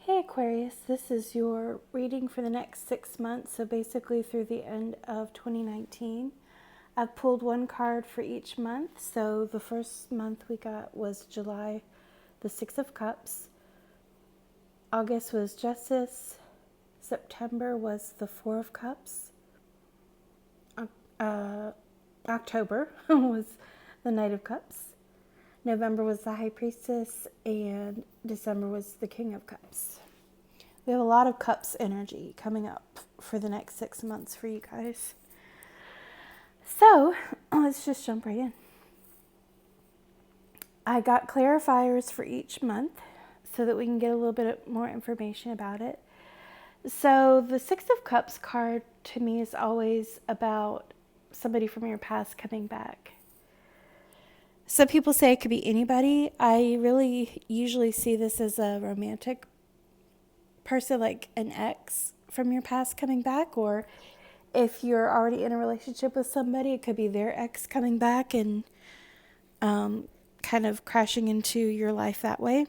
Hey Aquarius, this is your reading for the next 6 months, so basically through the end of 2019. I've pulled one card for each month, so the first month we got was July, the Six of Cups. August was Justice. September was the Four of Cups. Uh, October was the Knight of Cups. November was the High Priestess, and December was the King of Cups. We have a lot of cups energy coming up for the next 6 months for you guys. So let's just jump right in. I got clarifiers for each month so that we can get a little bit more information about it. So the Six of Cups card to me is always about somebody from your past coming back. Some people say it could be anybody. I really usually see this as a romantic person, like an ex from your past coming back, or if you're already in a relationship with somebody, it could be their ex coming back and kind of crashing into your life that way.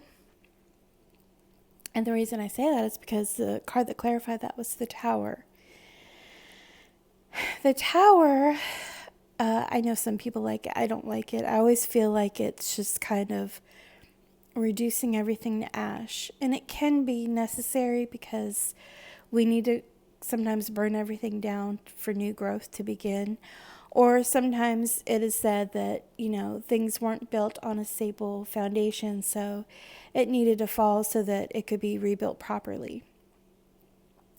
And the reason I say that is because the card that clarified that was the Tower. The Tower, I know some people like it. I don't like it. I always feel like it's just kind of reducing everything to ash. And it can be necessary because we need to sometimes burn everything down for new growth to begin. Or sometimes it is said that, things weren't built on a stable foundation, so it needed to fall so that it could be rebuilt properly.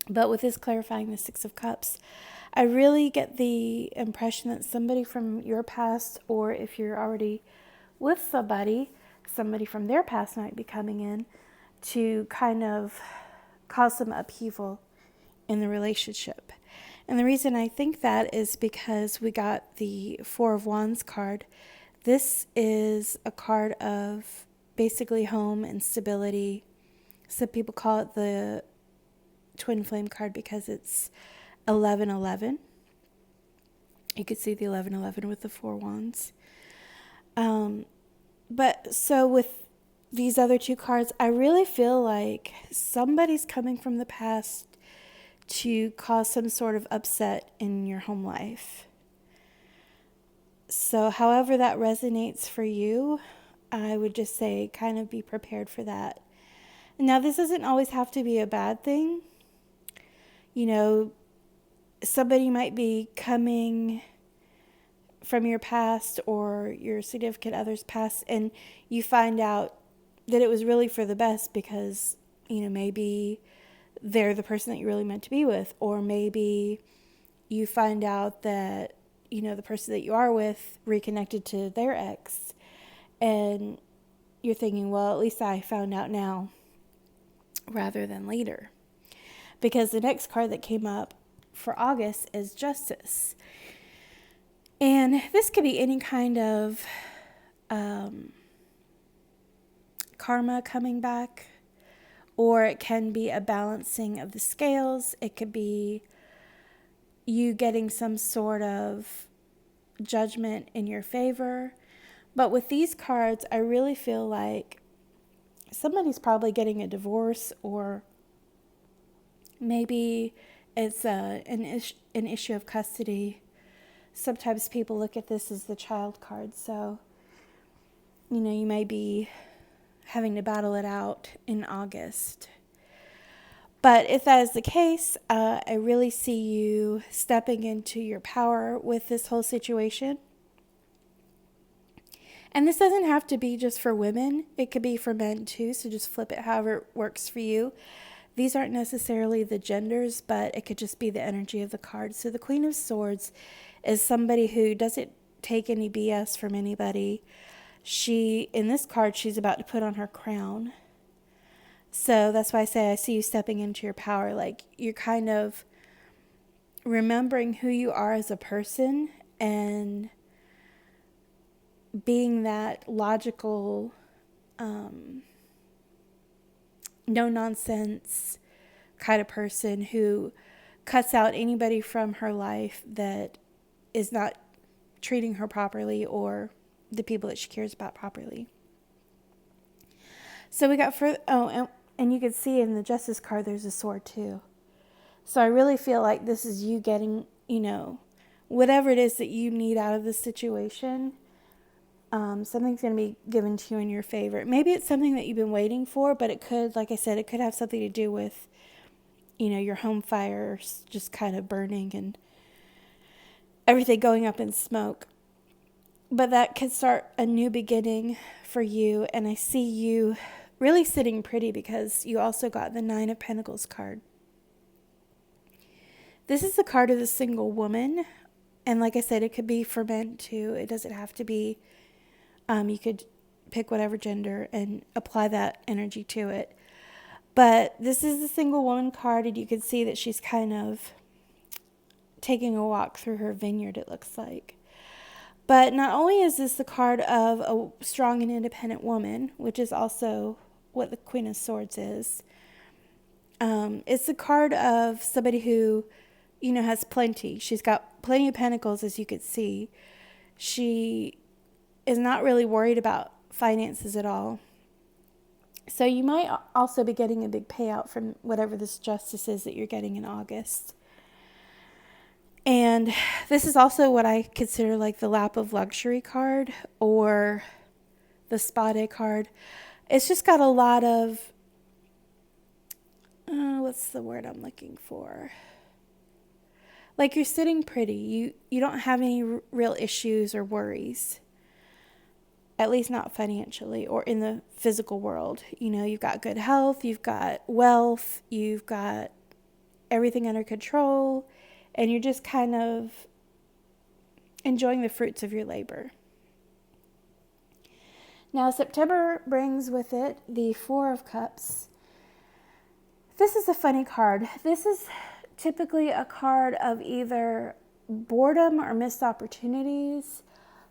But with this clarifying the Six of Cups, I really get the impression that somebody from your past, or if you're already with somebody from their past might be coming in to kind of cause some upheaval in the relationship. And the reason I think that is because we got the Four of Wands card. This is a card of basically home and stability. Some people call it the Twin Flame card because it's 1111. You could see the 1111 with the Four Wands. But so with these other two cards, I really feel like somebody's coming from the past to cause some sort of upset in your home life. So however that resonates for you, I would just say kind of be prepared for that. Now, this doesn't always have to be a bad thing. Somebody might be coming from your past or your significant other's past, and you find out that it was really for the best because, maybe they're the person that you really meant to be with, or maybe you find out that, the person that you are with reconnected to their ex, and you're thinking, well, at least I found out now rather than later. Because the next card that came up for August is Justice. And this could be any kind of karma coming back, or it can be a balancing of the scales. It could be you getting some sort of judgment in your favor. But with these cards, I really feel like somebody's probably getting a divorce, or maybe it's an issue of custody. Sometimes people look at this as the child card, so you may be having to battle it out in August. But if that is the case, I really see you stepping into your power with this whole situation. And this doesn't have to be just for women. It could be for men too, so just flip it however it works for you. These aren't necessarily the genders, but it could just be the energy of the card. So the Queen of Swords is somebody who doesn't take any BS from anybody. In this card, she's about to put on her crown. So that's why I say I see you stepping into your power. Like, you're kind of remembering who you are as a person and being that logical, no-nonsense kind of person who cuts out anybody from her life that is not treating her properly or the people that she cares about properly. So we got and And you can see in the Justice card, there's a sword too. So I really feel like this is you getting, whatever it is that you need out of this situation. Something's going to be given to you in your favor. Maybe it's something that you've been waiting for, but it could, like I said, it could have something to do with, your home fire just kind of burning and everything going up in smoke. But that could start a new beginning for you. And I see you really sitting pretty because you also got the 9 of Pentacles card. This is the card of the single woman. And like I said, it could be for men too. It doesn't have to be. You could pick whatever gender and apply that energy to it. But this is the single woman card, and you can see that she's kind of taking a walk through her vineyard, it looks like. But not only is this the card of a strong and independent woman, which is also what the Queen of Swords is, it's the card of somebody who, has plenty. She's got plenty of pentacles, as you could see. She is not really worried about finances at all. So you might also be getting a big payout from whatever this justice is that you're getting in August. And this is also what I consider like the lap of luxury card or the spa day card. It's just got a lot of, what's the word I'm looking for? Like you're sitting pretty. You don't have any real issues or worries. At least not financially or in the physical world. You've got good health, you've got wealth, you've got everything under control, and you're just kind of enjoying the fruits of your labor. Now, September brings with it the 4 of Cups. This is a funny card. This is typically a card of either boredom or missed opportunities.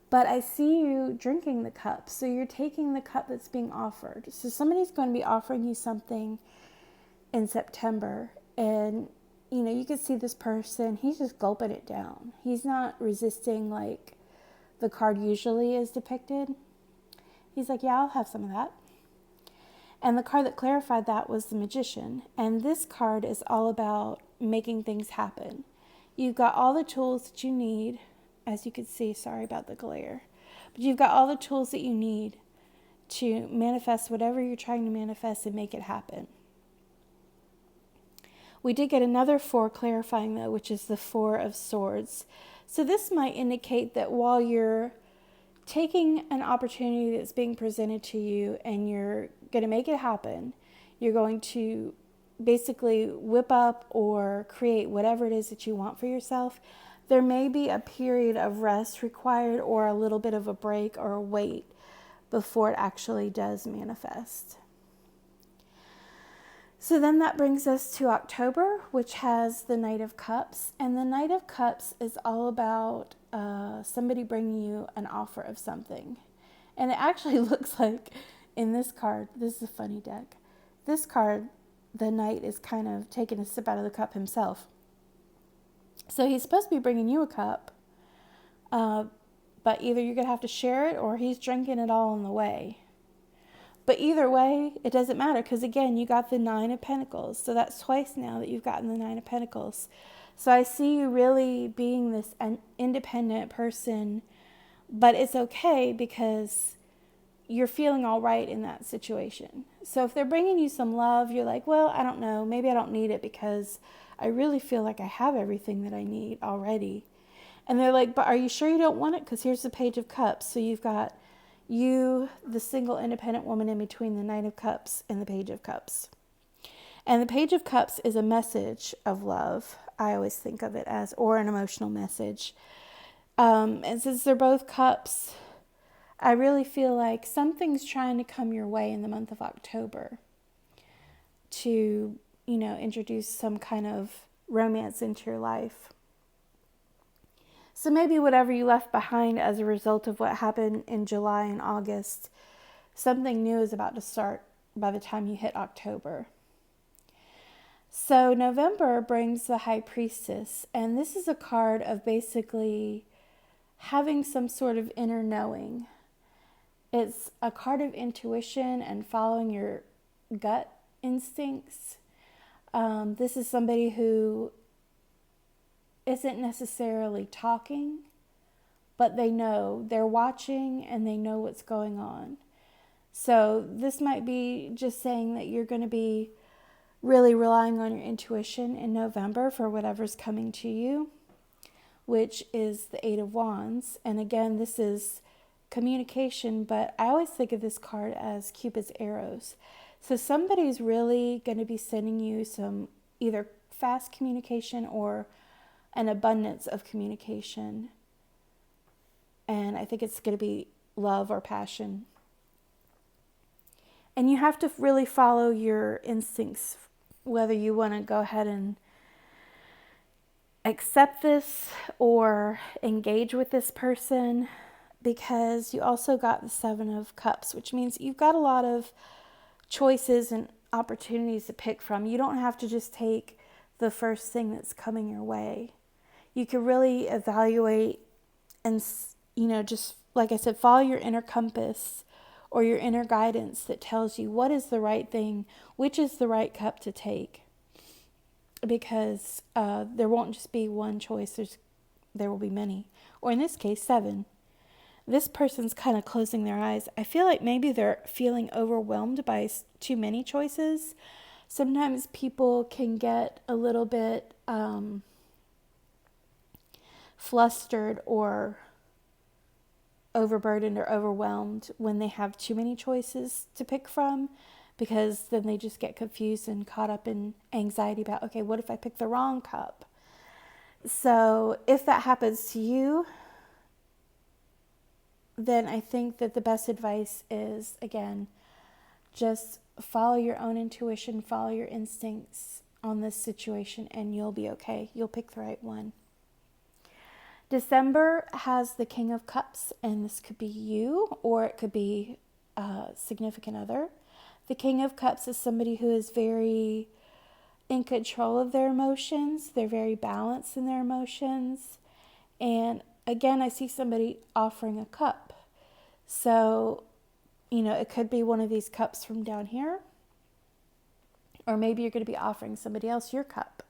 But I see you drinking the cup. So you're taking the cup that's being offered. So somebody's going to be offering you something in September. And, you can see this person, he's just gulping it down. He's not resisting like the card usually is depicted. He's like, yeah, I'll have some of that. And the card that clarified that was the Magician. And this card is all about making things happen. You've got all the tools that you need. As you can see, sorry about the glare. But you've got all the tools that you need to manifest whatever you're trying to manifest and make it happen. We did get another 4 clarifying though, which is the 4 of Swords. So this might indicate that while you're taking an opportunity that's being presented to you and you're going to make it happen, you're going to basically whip up or create whatever it is that you want for yourself. There may be a period of rest required or a little bit of a break or a wait before it actually does manifest. So then that brings us to October, which has the Knight of Cups. And the Knight of Cups is all about somebody bringing you an offer of something. And it actually looks like in this card, this is a funny deck. This card, the Knight is kind of taking a sip out of the cup himself. So he's supposed to be bringing you a cup, but either you're going to have to share it or he's drinking it all on the way. But either way, it doesn't matter because, again, you got the 9 of Pentacles. So that's twice now that you've gotten the 9 of Pentacles. So I see you really being this independent person, but it's okay because you're feeling all right in that situation. So if they're bringing you some love, you're like, well, I don't know, maybe I don't need it because I really feel like I have everything that I need already. And they're like, but are you sure you don't want it? Because here's the Page of Cups. So you've got you, the single independent woman, in between the Knight of Cups and the Page of Cups. And the Page of Cups is a message of love. I always think of it as, or an emotional message. And since they're both cups, I really feel like something's trying to come your way in the month of October to, introduce some kind of romance into your life. So maybe whatever you left behind as a result of what happened in July and August, something new is about to start by the time you hit October. So November brings the High Priestess, and this is a card of basically having some sort of inner knowing. It's a card of intuition and following your gut instincts. This is somebody who isn't necessarily talking, but they know, they're watching and they know what's going on. So this might be just saying that you're going to be really relying on your intuition in November for whatever's coming to you, which is the Eight of Wands. And again, this is communication, but I always think of this card as Cupid's arrows. So somebody's really going to be sending you some either fast communication or an abundance of communication. And I think it's going to be love or passion. And you have to really follow your instincts, whether you want to go ahead and accept this or engage with this person, because you also got the Seven of Cups, which means you've got a lot of choices and opportunities to pick from. You don't have to just take the first thing that's coming your way. You can really evaluate and, just like I said, follow your inner compass or your inner guidance that tells you what is the right thing, which is the right cup to take. Because there won't just be one choice, there will be many. Or in this case, 7. This person's kind of closing their eyes. I feel like maybe they're feeling overwhelmed by too many choices. Sometimes people can get a little bit flustered or overburdened or overwhelmed when they have too many choices to pick from, because then they just get confused and caught up in anxiety about, okay, what if I pick the wrong cup? So if that happens to you, then I think that the best advice is, again, just follow your own intuition, follow your instincts on this situation, and you'll be okay. You'll pick the right one. December has the King of Cups, and this could be you or it could be a significant other. The King of Cups is somebody who is very in control of their emotions. They're very balanced in their emotions. And again, I see somebody offering a cup. So, it could be one of these cups from down here. Or maybe you're going to be offering somebody else your cup.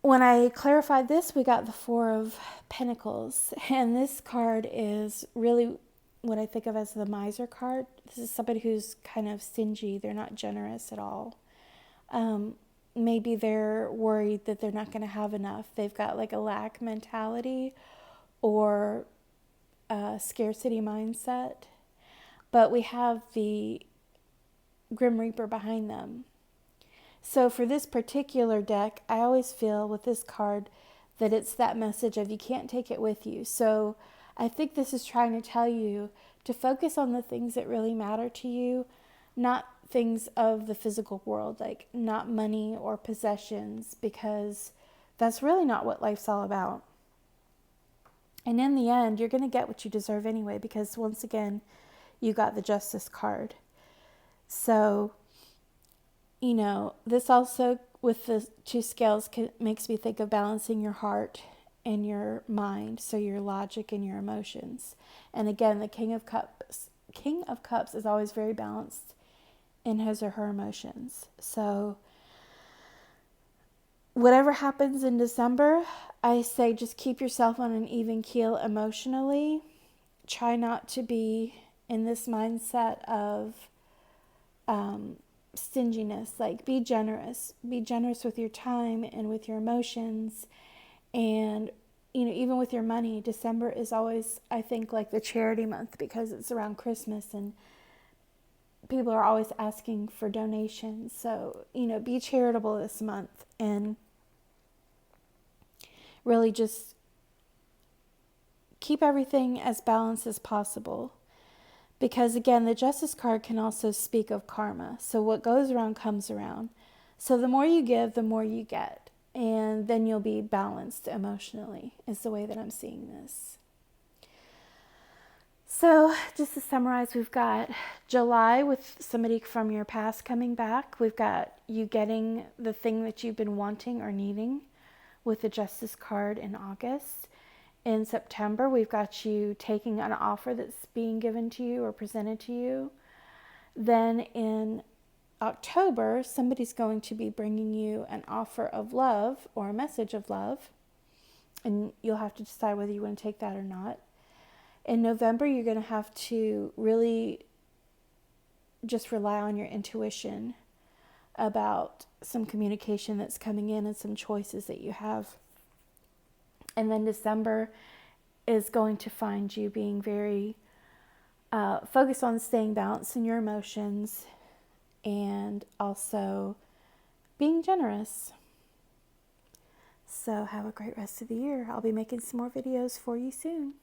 When I clarified this, we got the Four of Pentacles. And this card is really what I think of as the miser card. This is somebody who's kind of stingy. They're not generous at all. Maybe they're worried that they're not going to have enough. They've got like a lack mentality or a scarcity mindset. But we have the Grim Reaper behind them. So for this particular deck, I always feel with this card that it's that message of you can't take it with you. So I think this is trying to tell you to focus on the things that really matter to you, not things of the physical world, like not money or possessions, because that's really not what life's all about. And in the end, you're going to get what you deserve anyway, because once again, you got the Justice card. So, this also with the 2 scales makes me think of balancing your heart and your mind, so your logic and your emotions. And again, the King of Cups is always very balanced in his or her emotions. So whatever happens in December, I say just keep yourself on an even keel emotionally. Try not to be in this mindset of stinginess. Like, be generous with your time and with your emotions, and even with your money. December is always, I think, like the charity month, because it's around Christmas and people are always asking for donations. So be charitable this month and really just keep everything as balanced as possible. Because again, the Justice card can also speak of karma. So what goes around comes around. So the more you give, the more you get. And then you'll be balanced emotionally, is the way that I'm seeing this. So just to summarize, we've got July with somebody from your past coming back. We've got you getting the thing that you've been wanting or needing with the Justice card in August. In September, we've got you taking an offer that's being given to you or presented to you. Then in October, somebody's going to be bringing you an offer of love or a message of love, and you'll have to decide whether you want to take that or not. In November, you're going to have to really just rely on your intuition about some communication that's coming in and some choices that you have. And then December is going to find you being very focused on staying balanced in your emotions and also being generous. So have a great rest of the year. I'll be making some more videos for you soon.